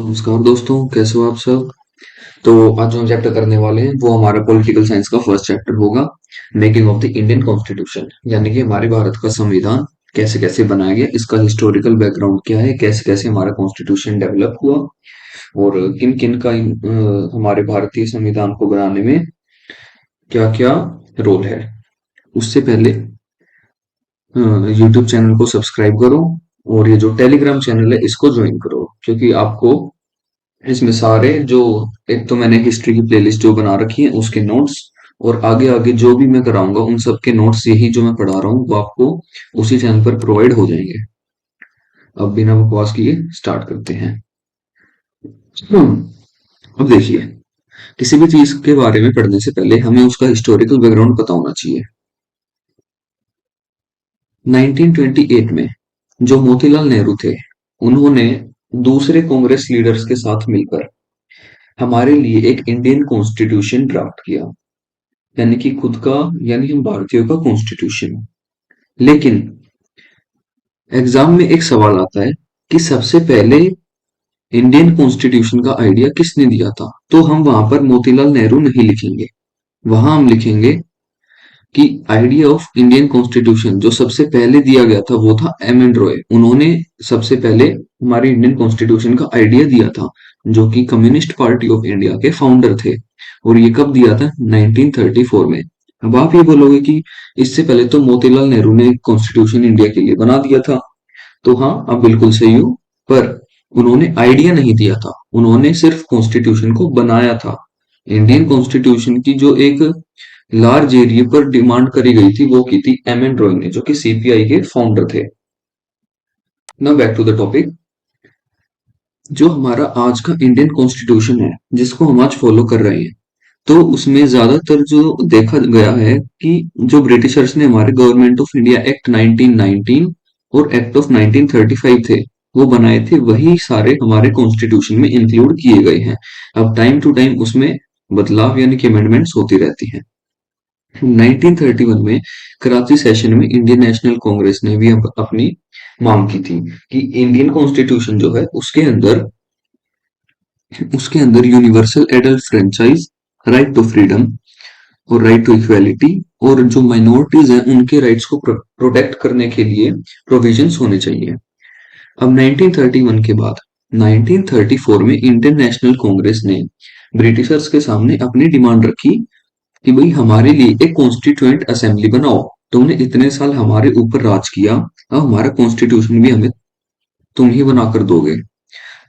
नमस्कार दोस्तों, कैसे हो आप सब। तो आज जो हम चैप्टर करने वाले हैं वो हमारा पॉलिटिकल साइंस का फर्स्ट चैप्टर होगा। Making of the Indian constitution, यानी कि हमारे भारत का संविधान कैसे कैसे बनाया गया, इसका हिस्टोरिकल बैकग्राउंड क्या है, कैसे कैसे हमारा कॉन्स्टिट्यूशन डेवलप हुआ और किन किन का हमारे भारतीय संविधान को बनाने में क्या क्या रोल है। उससे पहले यूट्यूब चैनल को सब्सक्राइब करो और ये जो टेलीग्राम चैनल है इसको ज्वाइन करो, क्योंकि आपको इसमें सारे जो, एक तो मैंने हिस्ट्री की प्लेलिस्ट जो बना रखी है उसके नोट्स, और आगे आगे जो भी मैं कराऊंगा उन सब के नोट्स, यही जो मैं पढ़ा रहा हूँ वो आपको उसी चैनल पर प्रोवाइड हो जाएंगे। अब बिना बकवास किए स्टार्ट करते हैं। अब देखिए, किसी भी चीज के बारे में पढ़ने से पहले हमें उसका हिस्टोरिकल बैकग्राउंड पता होना चाहिए। 1928 में जो मोतीलाल नेहरू थे, उन्होंने दूसरे कांग्रेस लीडर्स के साथ मिलकर हमारे लिए एक इंडियन कॉन्स्टिट्यूशन ड्राफ्ट किया, यानी कि खुद का, यानी हम भारतीयों का कॉन्स्टिट्यूशन। लेकिन एग्जाम में एक सवाल आता है कि सबसे पहले इंडियन कॉन्स्टिट्यूशन का आइडिया किसने दिया था। तो हम वहां पर मोतीलाल नेहरू नहीं लिखेंगे, वहां हम लिखेंगे कि आइडिया ऑफ इंडियन कॉन्स्टिट्यूशन जो सबसे पहले दिया गया था वो था एम एन रॉय। उन्होंने सबसे पहले हमारे इंडियन कॉन्स्टिट्यूशन का आइडिया दिया था, जो कि कम्युनिस्ट पार्टी ऑफ इंडिया के फाउंडर थे। और ये कब दिया था? 1934 में। अब आप ये बोलोगे कि इससे पहले तो मोतीलाल नेहरू ने कॉन्स्टिट्यूशन इंडिया के लिए बना दिया था। तो हाँ, आप बिल्कुल सही हो, पर उन्होंने आइडिया नहीं दिया था, उन्होंने सिर्फ कॉन्स्टिट्यूशन को बनाया था। इंडियन कॉन्स्टिट्यूशन की जो एक लार्ज एरिया पर डिमांड करी गई थी वो की थी एम एन रॉय ने, जो कि सीपीआई के फाउंडर थे। Now back to the topic. जो हमारा आज का इंडियन कॉन्स्टिट्यूशन है जिसको हम आज फॉलो कर रहे हैं, तो उसमें ज्यादातर जो देखा गया है कि जो ब्रिटिशर्स ने हमारे गवर्नमेंट ऑफ इंडिया एक्ट 1919 और एक्ट ऑफ 1935 थे वो बनाए थे, वही सारे हमारे कॉन्स्टिट्यूशन में इंक्लूड किए गए हैं। अब टाइम टू टाइम उसमें बदलाव यानी कि अमेंडमेंट्स होती रहती हैं। 1931 में कराची सेशन में इंडियन नेशनल कांग्रेस ने भी अपनी मांग की थी कि इंडियन कॉन्स्टिट्यूशन जो है उसके अंदर universal adult franchise, right to freedom और राइट टू इक्वेलिटी, और जो माइनॉरिटीज हैं उनके राइट्स को प्रोटेक्ट करने के लिए प्रोविजंस होने चाहिए। अब 1931 के बाद 1934 में इंडियन नेशनल कांग्रेस ने ब्रिटिशर्स के सामने अपनी डिमांड रखी कि भाई हमारे लिए एक कॉन्स्टिट्यूएंट असेंबली बनाओ। तुमने इतने साल हमारे ऊपर राज किया, अब हमारा कॉन्स्टिट्यूशन भी हमें तुम ही बनाकर दोगे।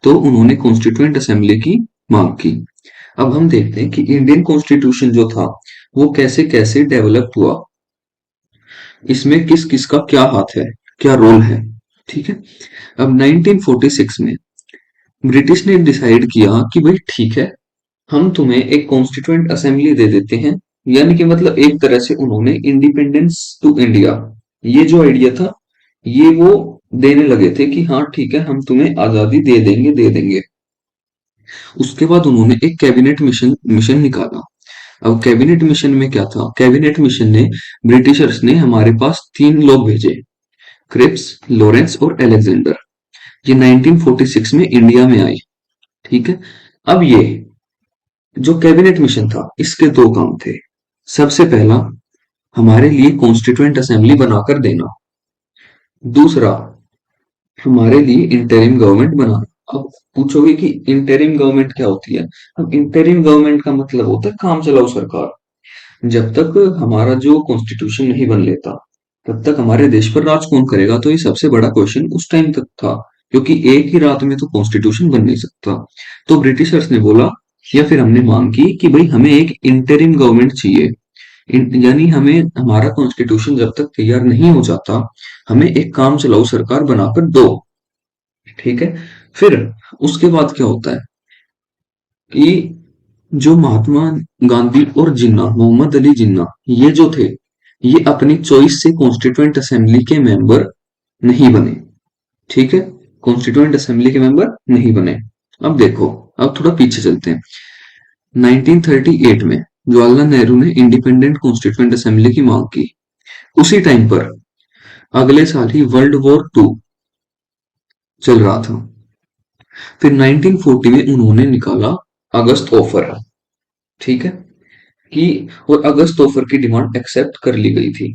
तो उन्होंने कॉन्स्टिट्यूएंट असेंबली की मांग की। अब हम देखते हैं कि इंडियन कॉन्स्टिट्यूशन जो था वो कैसे कैसे डेवलप हुआ, इसमें किस किस का क्या हाथ है, क्या रोल है। ठीक है। अब 1946 में ब्रिटिश ने डिसाइड किया कि भाई ठीक है, हम तुम्हें एक कॉन्स्टिट्यूएंट असेंबली दे देते हैं। यानी कि मतलब एक तरह से उन्होंने इंडिपेंडेंस टू इंडिया, ये जो आइडिया था ये वो देने लगे थे कि हाँ ठीक है, हम तुम्हें आजादी दे देंगे। उसके बाद उन्होंने एक कैबिनेट मिशन मिशन निकाला। अब कैबिनेट मिशन में क्या था? कैबिनेट मिशन ने ब्रिटिशर्स ने हमारे पास तीन लोग भेजे, क्रिप्स, लॉरेंस और अलेक्जेंडर। ये 1946 में इंडिया में आए। ठीक है। अब ये जो कैबिनेट मिशन था इसके दो काम थे। सबसे पहला, हमारे लिए कॉन्स्टिट्यूएंट असेंबली बनाकर देना। दूसरा, हमारे लिए इंटरिम गवर्नमेंट बनाना। अब पूछोगे कि इंटरिम गवर्नमेंट क्या होती है? अब इंटरिम गवर्नमेंट का मतलब होता है काम चलाऊ सरकार। जब तक हमारा जो कॉन्स्टिट्यूशन नहीं बन लेता तब तक हमारे देश पर राज कौन करेगा? तो ये सबसे बड़ा क्वेश्चन उस टाइम तक था, क्योंकि एक ही रात में तो कॉन्स्टिट्यूशन बन नहीं सकता। तो ब्रिटिशर्स ने बोला, या फिर हमने मांग की कि भाई हमें एक इंटरिम गवर्नमेंट चाहिए। यानी हमें हमारा कॉन्स्टिट्यूशन जब तक तैयार नहीं हो जाता, हमें एक काम चलाऊ सरकार बनाकर दो। ठीक है। फिर उसके बाद क्या होता है कि जो महात्मा गांधी और जिन्ना, मोहम्मद अली जिन्ना, ये जो थे, ये अपनी चॉइस से कॉन्स्टिट्यूएंट असेंबली के मेंबर नहीं बने। ठीक है। कॉन्स्टिट्यूएंट असेंबली के मेंबर नहीं बने। अब देखो, अब थोड़ा पीछे चलते हैं। 1938 में जवाहरलाल नेहरू ने इंडिपेंडेंट कॉन्स्टिट्यूएंट असेंबली की मांग की। उसी टाइम पर अगले साल ही वर्ल्ड वॉर टू चल रहा था। फिर 1940 में उन्होंने निकाला अगस्त ऑफर, ठीक है, कि और अगस्त ऑफर की डिमांड एक्सेप्ट कर ली गई थी।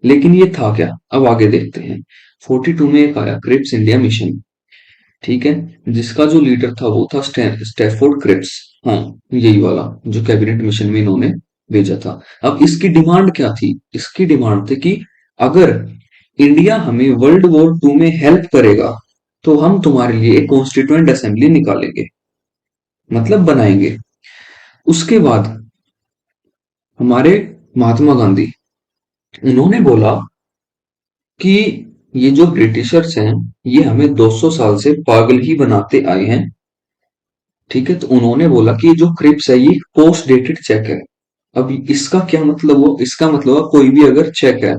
लेकिन ये था क्या, अब आगे देखते हैं। 42 में एक आया क्रिप्स इंडिया मिशन, ठीक है, जिसका जो लीडर था वो था स्टैफोर्ड क्रिप्स। हाँ, यही वाला जो कैबिनेट मिशन में इन्होंने भेजा था। अब इसकी डिमांड क्या थी, इसकी डिमांड थी कि अगर इंडिया हमें वर्ल्ड वॉर टू में हेल्प करेगा तो हम तुम्हारे लिए एक कॉन्स्टिट्यूएंट असेंबली निकालेंगे, मतलब बनाएंगे। उसके बाद हमारे महात्मा गांधी, उन्होंने बोला कि ये जो ब्रिटिशर्स हैं ये हमें 200 साल से पागल ही बनाते आए हैं, ठीक है। तो उन्होंने बोला कि ये जो क्रिप्स है ये पोस्ट डेटेड चेक है। अब इसका क्या मतलब हुआ, इसका मतलब हुआ कोई भी अगर चेक है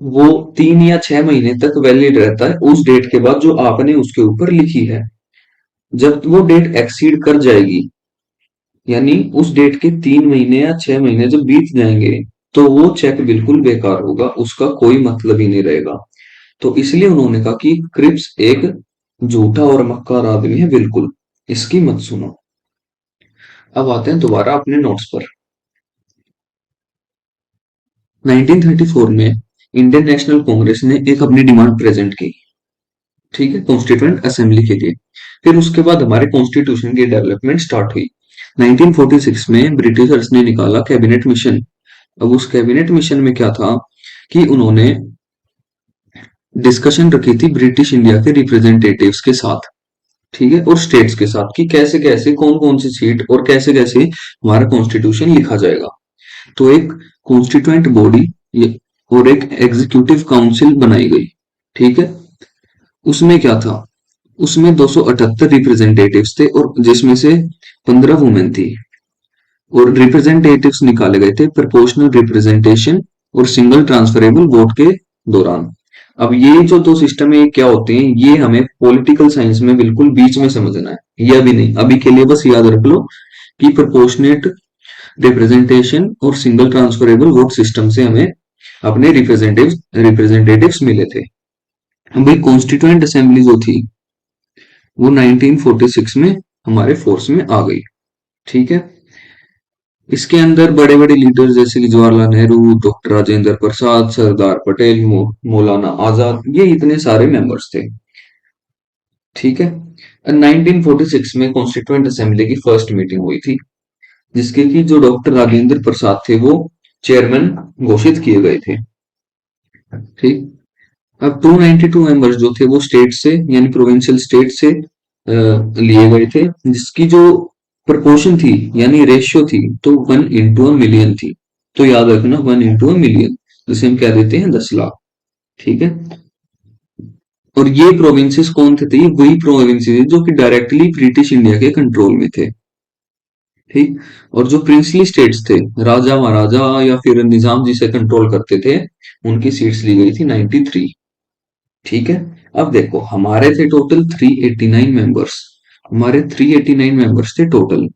वो 3 या 6 महीने तक वैलिड रहता है उस डेट के बाद जो आपने उसके ऊपर लिखी है। जब वो डेट एक्सीड कर जाएगी, यानी उस डेट के 3 महीने या 6 महीने जब बीत जाएंगे, तो वो चेक बिल्कुल बेकार होगा, उसका कोई मतलब ही नहीं रहेगा। तो इसलिए उन्होंने कहा कि क्रिप्स एक झूठा और मक्कार आदमी है, बिल्कुल इसकी मत सुनो। अब आते हैं दोबारा अपने नोट्स पर। 1934 में इंडियन नेशनल कांग्रेस ने एक अपनी डिमांड प्रेजेंट की, ठीक है, कॉन्स्टिट्यूएंट असेंबली के लिए। फिर उसके बाद हमारे कॉन्स्टिट्यूशन की डेवलपमेंट स्टार्ट हुई। 1946 में ब्रिटिशर्स ने निकाला कैबिनेट मिशन। अब उस कैबिनेट मिशन में क्या था कि उन्होंने डिस्कशन रखी थी ब्रिटिश इंडिया के रिप्रेजेंटेटिव्स के साथ, ठीक है, और स्टेट्स के साथ कि कैसे कैसे कौन कौन सी सीट और कैसे कैसे हमारा कॉन्स्टिट्यूशन लिखा जाएगा। तो एक कॉन्स्टिट्यूएंट बॉडी और एक एग्जीक्यूटिव काउंसिल बनाई गई, ठीक है। उसमें क्या था, उसमें 278 रिप्रेजेंटेटिव्स थे और जिसमें से 15 वुमेन थी। और रिप्रेजेंटेटिव्स निकाले गए थे प्रोपोर्शनल रिप्रेजेंटेशन और सिंगल ट्रांसफरेबल वोट के दौरान। अब ये जो दो सिस्टम है ये क्या होते हैं, ये हमें पॉलिटिकल साइंस में बिल्कुल बीच में समझना है, ये अभी नहीं, अभी के लिए बस याद रख लो कि प्रोपोर्शनेट रिप्रेजेंटेशन और सिंगल ट्रांसफरेबल वोट सिस्टम से हमें अपने रिप्रेजेंटेटिव्स मिले थे। भाई कॉन्स्टिट्यूएंट असेंबली जो थी वो 1946 में हमारे फोर्स में आ गई, ठीक है। इसके अंदर बड़े बड़े लीडर जैसे कि जवाहरलाल नेहरू, डॉक्टर राजेंद्र प्रसाद, सरदार पटेल, मौलाना आजाद, ये इतने सारे मेंबर्स थे, ठीक है। 1946 में कॉन्स्टिट्यूएंट असेंबली की फर्स्ट मीटिंग हुई थी, जिसके की जो डॉक्टर राजेंद्र प्रसाद थे वो चेयरमैन घोषित किए गए थे, ठीक। अब 292 मेंबर्स जो थे वो स्टेट से यानी प्रोविंशियल स्टेट से लिए गए थे, जिसकी जो प्रपोर्शन थी यानी रेशियो थी तो 1:1 मिलियन थी। तो याद रखना 1:1 मिलियन, जिसे हम क्या देते हैं 10 लाख, ठीक है। और ये प्रोविंसेस कौन थे, तो ये वही प्रोविंसेस जो कि डायरेक्टली ब्रिटिश इंडिया के कंट्रोल में थे, ठीक। और जो प्रिंसली स्टेट्स थे, राजा महाराजा या फिर निजाम जिसे कंट्रोल करते थे, उनकी सीट्स ली गई थी 93, ठीक है। अब देखो हमारे थे टोटल 389 मेंबर्स, हमारे 389 मेंबर्स थे टोटल।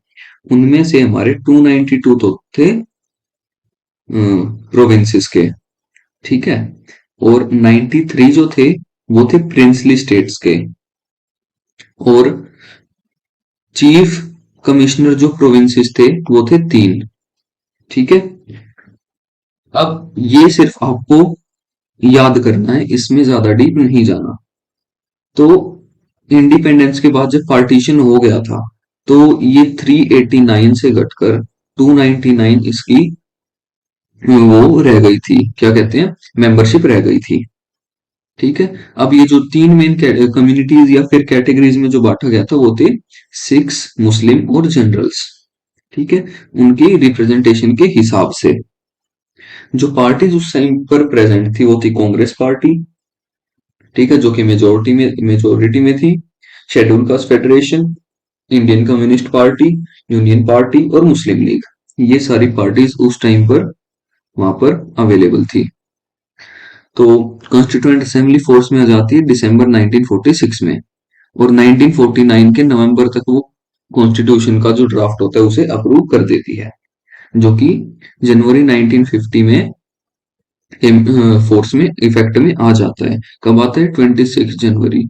उनमें से हमारे 292 तो थे प्रोविंसेस के, ठीक है, और 93 जो थे वो थे प्रिंसली स्टेट्स के। और चीफ कमिश्नर जो प्रोविंसेस थे वो थे 3, ठीक है। अब ये सिर्फ आपको याद करना है, इसमें ज्यादा डीप नहीं जाना। तो इंडिपेंडेंस के बाद जब पार्टीशन हो गया था तो ये 389 से घटकर 299 इसकी वो रह गई थी, क्या कहते हैं, मेंबरशिप रह गई थी, ठीक है। अब ये जो तीन मेन कम्युनिटीज या फिर कैटेगरीज में जो बांटा गया था वो थे सिख्स, मुस्लिम और जनरल्स, ठीक है, उनकी रिप्रेजेंटेशन के हिसाब से। जो पार्टीज उस टाइम पर प्रेजेंट थी वो थी कांग्रेस पार्टी, ठीक है, जो कि मेजोरिटी में थी, schedule caste federation, Indian communist party, union party और मुस्लिम लीग, ये सारी पार्टीज उस टाइम पर वहां पर अवेलेबल थी। तो कॉन्स्टिट्यूएंट असेंबली फोर्स में आ जाती है दिसंबर 1946 में, और 1949 के नवंबर तक वो कॉन्स्टिट्यूशन का जो ड्राफ्ट होता है उसे अप्रूव कर देती है, जो कि जनवरी 1950 में फोर्स में इफेक्ट में आ जाता है। कब आता है, 26 जनवरी,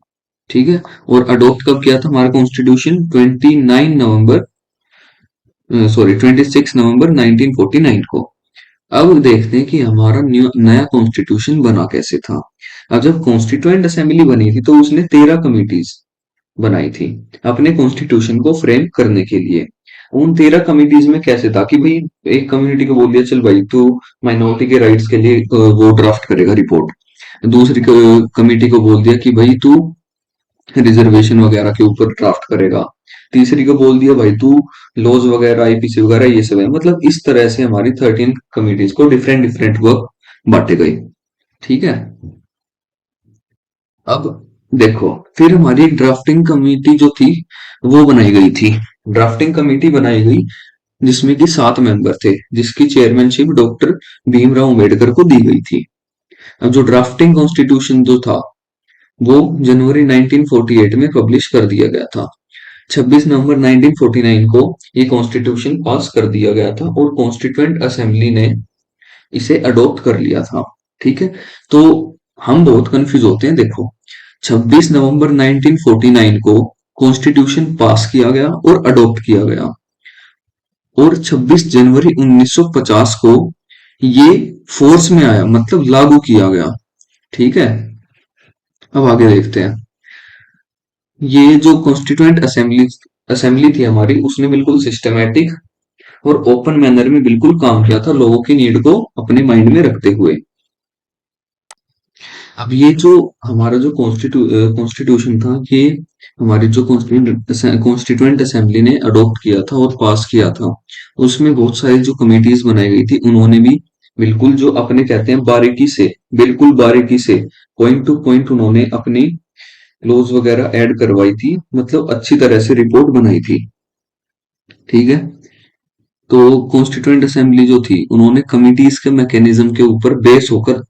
ठीक है। और अडॉप्ट कब किया था हमारा कॉन्स्टिट्यूशन? 26 नवंबर 1949 को। अब देखते हैं कि हमारा नया कॉन्स्टिट्यूशन बना कैसे था। अब जब कॉन्स्टिट्यूएंट असेंबली बनी थी तो उसने 13 कमिटीज बनाई थी अपने कॉन्स्टिट्यूशन को फ्रेम करने के लिए। उन 13 कमिटीज में कैसे था कि भाई एक कम्युनिटी को बोल दिया चल भाई तू माइनॉरिटी के राइट्स के लिए वो ड्राफ्ट करेगा रिपोर्ट। दूसरी कमिटी को बोल दिया कि भाई तू रिजर्वेशन वगैरह के ऊपर ड्राफ्ट करेगा। तीसरी को बोल दिया भाई तू लॉज वगैरह आईपीसी वगैरह ये सब है। मतलब इस तरह से हमारी 13 कमिटीज को डिफरेंट डिफरेंट वर्क बांटे गए। ठीक है। अब देखो फिर हमारी एक ड्राफ्टिंग कमेटी जो थी वो बनाई गई थी। ड्राफ्टिंग कमेटी बनाई गई जिसमें कि 7 मेंबर थे, जिसकी चेयरमैनशिप डॉक्टर भीमराव अंबेडकर को दी गई थी। अब जो ड्राफ्टिंग कॉन्स्टिट्यूशन जो था वो जनवरी 1948 में पब्लिश कर दिया गया था। 26 नवंबर 1949 को ये कॉन्स्टिट्यूशन पास कर दिया गया था और कॉन्स्टिट्यूएंट असेंबली ने इसे अडॉप्ट कर लिया था। ठीक है। तो हम बहुत कंफ्यूज होते हैं। देखो 26 नवंबर 1949 को कॉन्स्टिट्यूशन पास किया गया और अडॉप्ट किया गया और 26 जनवरी 1950 को ये फोर्स में आया, मतलब लागू किया गया। ठीक है। अब आगे देखते हैं। ये जो कॉन्स्टिट्यूएंट असेंबली असेंबली थी हमारी उसने बिल्कुल सिस्टमेटिक और ओपन मैनर में बिल्कुल काम किया था लोगों की नीड को अपने माइंड में रखते हुए। अब ये जो हमारा जो कॉन्स्टिट्यूशन था ये हमारी जो कॉन्स्टिट्यूएंट असेंबली ने अडॉप्ट किया था और पास किया था उसमें बहुत सारी जो कमेटीज बनाई गई थी उन्होंने भी बिल्कुल जो अपने कहते हैं बारीकी से, बिल्कुल बारीकी से पॉइंट टू पॉइंट उन्होंने अपनी लॉज वगैरह ऐड करवाई थी, मतलब अच्छी तरह से रिपोर्ट बनाई थी। ठीक है। तो कॉन्स्टिट्यूएंट असेंबली जो थी उन्होंने कमिटीज के मैकेनिज्म के ऊपर बेस होकर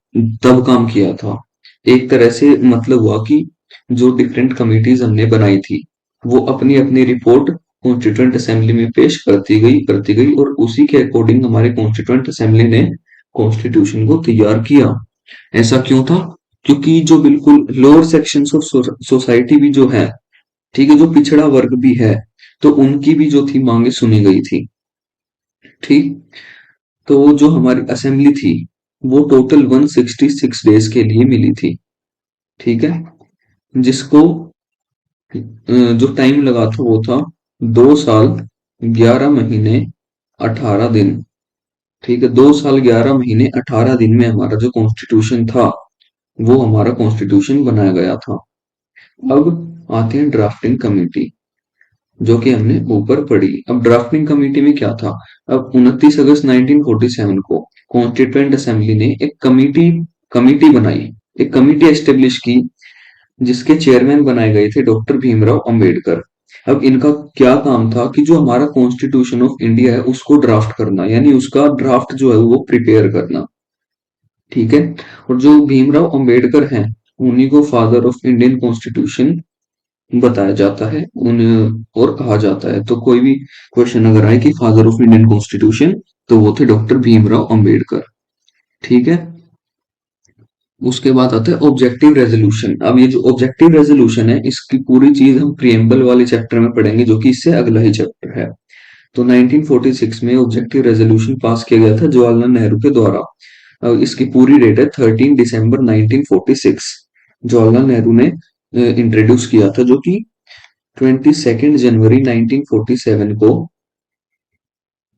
तब काम किया था। एक तरह से मतलब हुआ कि जो डिफरेंट कमिटीज हमने बनाई थी वो अपनी अपनी रिपोर्ट कॉन्स्टिट्यूएंट असेंबली में पेश करती गई और उसी के अकॉर्डिंग हमारे कॉन्स्टिट्यूएंट असेंबली ने कॉन्स्टिट्यूशन को तैयार किया। ऐसा क्यों था? क्योंकि जो बिल्कुल लोअर सेक्शंस ऑफ सोसाइटी भी जो है, ठीक है, जो पिछड़ा वर्ग भी है, तो उनकी भी जो थी मांगे सुनी गई थी। ठीक। तो जो हमारी असेंबली थी वो टोटल 166 डेज के लिए मिली थी। ठीक है। जिसको जो टाइम लगा था वो था 2 साल 11 महीने 18 दिन। ठीक है। 2 साल 11 महीने 18 दिन में हमारा जो कॉन्स्टिट्यूशन था वो हमारा कॉन्स्टिट्यूशन बनाया गया था। अब आते हैं ड्राफ्टिंग कमेटी जो कि हमने ऊपर पढ़ी। अब ड्राफ्टिंग कमेटी में क्या था? अब 29 अगस्त 1947 को कॉन्स्टिट्यूएंट असेंबली ने एक कमेटी कमेटी बनाई, एक कमेटी एस्टेब्लिश की जिसके चेयरमैन बनाए गए थे डॉक्टर भीमराव अंबेडकर। अब इनका क्या काम था कि जो हमारा कॉन्स्टिट्यूशन ऑफ इंडिया है उसको ड्राफ्ट करना, यानी उसका ड्राफ्ट जो है वो प्रिपेयर करना। ठीक है। और जो भीमराव अंबेडकर हैं उन्हीं को फादर ऑफ इंडियन कॉन्स्टिट्यूशन बताया जाता है उन और कहा जाता है। तो कोई भी क्वेश्चन अगर आए कि फादर ऑफ इंडियन कॉन्स्टिट्यूशन, तो वो थे डॉक्टर भीमराव अंबेडकर। ठीक है। उसके बाद आता है ऑब्जेक्टिव रेजोल्यूशन। अब ये जो ऑब्जेक्टिव रेजोल्यूशन है इसकी पूरी चीज हम प्रिएम्बल वाले चैप्टर में पढ़ेंगे जो कि इससे अगला ही चैप्टर है। तो 1946 में ऑब्जेक्टिव रेजोल्यूशन पास किया गया था जवाहरलाल नेहरू के द्वारा। इसकी पूरी डेट है 13 दिसंबर 1946। जवाहरलाल नेहरू ने इंट्रोड्यूस किया था जो कि 22 जनवरी 1947 को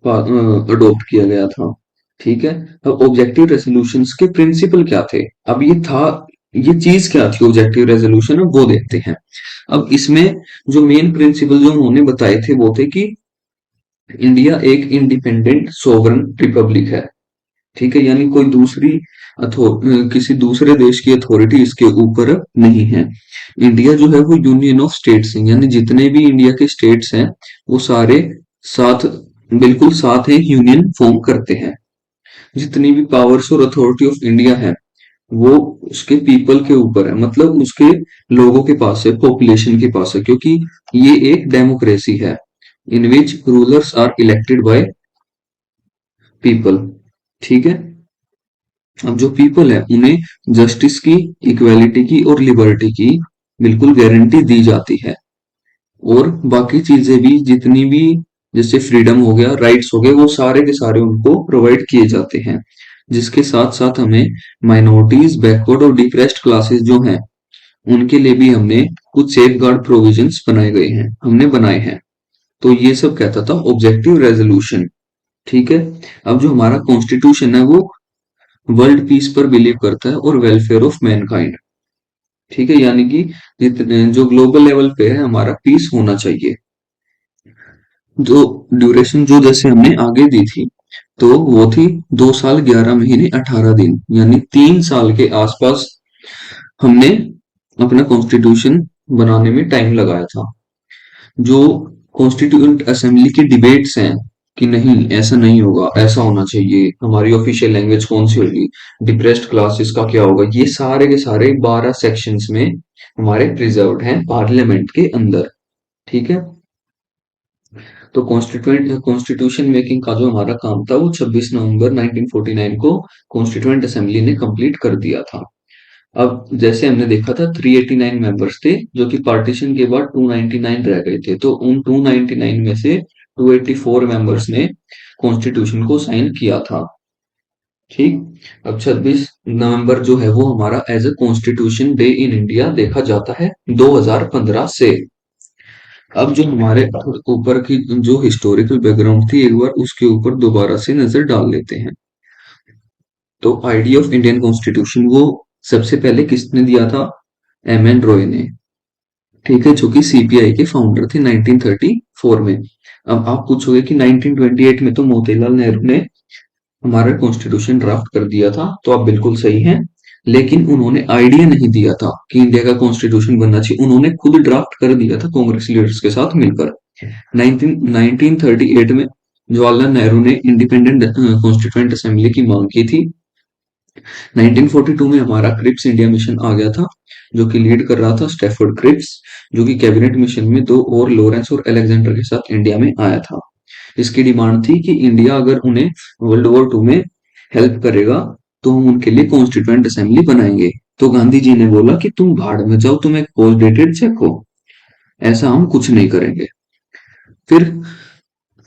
अडॉप्ट किया गया था। ठीक है। अब ऑब्जेक्टिव रेजोल्यूशंस के प्रिंसिपल क्या थे? अब ये चीज क्या थी ऑब्जेक्टिव रेजोल्यूशन, अब वो देखते हैं। अब इसमें जो मेन प्रिंसिपल जो उन्होंने बताए थे वो थे कि इंडिया एक इंडिपेंडेंट सोवरन रिपब्लिक है। ठीक है। यानी कोई किसी दूसरे देश की अथॉरिटी इसके ऊपर नहीं है। इंडिया जो है वो यूनियन ऑफ स्टेट्स है, यानी जितने भी इंडिया के स्टेट्स हैं वो सारे साथ बिल्कुल साथ हैं, यूनियन फॉर्म करते हैं। जितनी भी पावर्स और अथॉरिटी ऑफ इंडिया है वो उसके पीपल के ऊपर है, मतलब उसके लोगों के पास है, पॉपुलेशन के पास है, क्योंकि ये एक डेमोक्रेसी है in which rulers are elected by people. ठीक है। अब जो पीपल है उन्हें जस्टिस की, इक्वालिटी की और लिबर्टी की बिल्कुल गारंटी दी जाती है। और बाकी चीजें भी जितनी भी, जैसे फ्रीडम हो गया, राइट्स हो गए, वो सारे के सारे उनको प्रोवाइड किए जाते हैं। जिसके साथ साथ हमें माइनॉरिटीज, बैकवर्ड और डिप्रेस्ड क्लासेस जो हैं उनके लिए भी हमने कुछ सेफ गार्ड प्रोविजंस हमने बनाए हैं। तो ये सब कहता था ऑब्जेक्टिव रेजोल्यूशन। ठीक है। अब जो हमारा कॉन्स्टिट्यूशन है वो वर्ल्ड पीस पर बिलीव करता है और वेलफेयर ऑफ मैनकाइंड। ठीक है, यानी कि जितने जो ग्लोबल लेवल पे है हमारा पीस होना चाहिए। जो ड्यूरेशन जो जैसे हमने आगे दी थी, तो वो थी 2 साल 11 महीने 18 दिन, यानी 3 साल के आसपास हमने अपना कॉन्स्टिट्यूशन बनाने में टाइम लगाया था। जो कॉन्स्टिट्यूएंट असेंबली की डिबेट्स हैं कि नहीं ऐसा नहीं होगा, ऐसा होना चाहिए, हमारी ऑफिशियल लैंग्वेज कौन सी होगी, डिप्रेस्ड क्लासेस का क्या होगा, ये सारे के सारे 12 सेक्शंस में हमारे प्रिजर्व्ड हैं पार्लियामेंट के अंदर। ठीक है। तो कॉन्स्टिट्यूशन मेकिंग का जो हमारा काम था वो 26 नवंबर 1949 को कॉन्स्टिट्यूएंट असेंबली ने कंप्लीट कर दिया था। अब जैसे हमने देखा था 389 मेंबर्स थे, जो कि पार्टीशन के बाद 299 रह गए थे, तो उन 299 में से 284 मेंबर्स ने कॉन्स्टिट्यूशन को साइन किया था। ठीक। अब 26 नवंबर जो है वो हमारा as a constitution day in India देखा जाता है 2015 से। अब जो हमारे ऊपर की जो हिस्टोरिकल बैकग्राउंड थी, एक बार उसके ऊपर दोबारा से नजर डाल लेते हैं। तो आइडिया ऑफ इंडियन कॉन्स्टिट्यूशन वो सबसे पहले किसने दिया था? एम एन रॉय ने। ठीक है, जो कि सीपीआई के फाउंडर थे 1934 में। अब आप पूछोगे कि 1928 में तो मोतीलाल नेहरू ने हमारा कॉन्स्टिट्यूशन ड्राफ्ट कर दिया था, तो आप बिल्कुल सही हैं। लेकिन उन्होंने आइडिया नहीं दिया था कि इंडिया का कॉन्स्टिट्यूशन बनना चाहिए, उन्होंने खुद ड्राफ्ट कर दिया था कांग्रेस लीडर्स के साथ मिलकर। 1938 में जवाहरलाल नेहरू ने इंडिपेंडेंट कॉन्स्टिट्यूएंट असेंबली की मांग की थी। 1942 में हमारा क्रिप्स इंडिया मिशन आ गया था, जो कि लीड कर रहा था स्टैफोर्ड क्रिप्स, जो कि कैबिनेट मिशन में दो और लॉरेंस और अलेक्जेंडर के साथ इंडिया में आया था। इसकी डिमांड थी कि इंडिया अगर उन्हें वर्ल्ड वॉर 2 में हेल्प करेगा तो हम उनके लिए कॉन्स्टिट्यूएंट असेंबली बनाएंगे। तो गांधी जी ने बोला कि तुम भाड़ में जाओ, तुम एक पोस्ट डेटेड चेक हो, ऐसा हम कुछ नहीं करेंगे। फिर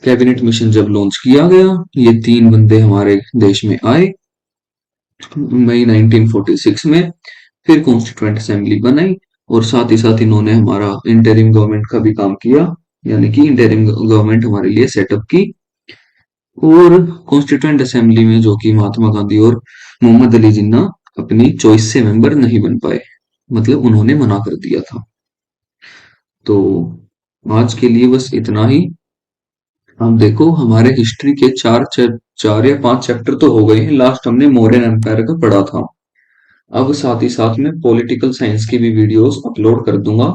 कैबिनेट मिशन जब लॉन्च किया गया, ये 3 बंदे हमारे देश में आए मई 1946 में। फिर कॉन्स्टिट्यूएंट असेंबली बनाई और साथ ही साथ इन्होंने हमारा इंटरिम गवर्नमेंट का भी काम किया, यानी कि इंटरिम गवर्नमेंट हमारे लिए सेटअप की। और कॉन्स्टिट्यूएंट असेंबली में जो कि महात्मा गांधी और मोहम्मद अली जिन्ना अपनी चॉइस से मेंबर नहीं बन पाए, मतलब उन्होंने मना कर दिया था। तो आज के लिए बस इतना ही। अब देखो हमारे हिस्ट्री के 4 या 5 चैप्टर तो हो गए हैं, लास्ट हमने मौर्यन एम्पायर का पढ़ा था। अब साथ ही साथ में पॉलिटिकल साइंस की भी वीडियोस अपलोड कर दूंगा।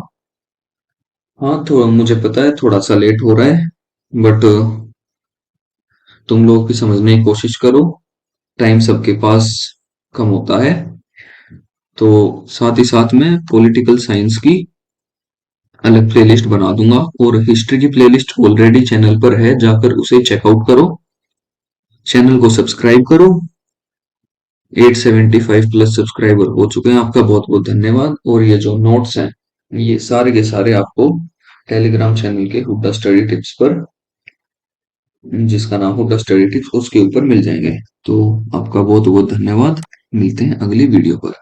हाँ, थोड़ा मुझे पता है थोड़ा सा लेट हो रहा है, बट तुम लोग भी समझने की कोशिश करो, टाइम सबके पास कम होता है। तो साथ ही साथ में पॉलिटिकल साइंस की अलग प्लेलिस्ट बना दूंगा, और हिस्ट्री की प्लेलिस्ट ऑलरेडी चैनल पर है, जाकर उसे चेकआउट करो। चैनल को सब्सक्राइब करो। 875 प्लस सब्सक्राइबर हो चुके हैं, आपका बहुत बहुत धन्यवाद। और ये जो नोट्स हैं ये सारे के सारे आपको टेलीग्राम चैनल के हुड्डा स्टडी टिप्स पर, जिसका नाम हुड्डा स्टडी टिप्स, उसके ऊपर मिल जाएंगे। तो आपका बहुत बहुत धन्यवाद, मिलते हैं अगली वीडियो पर।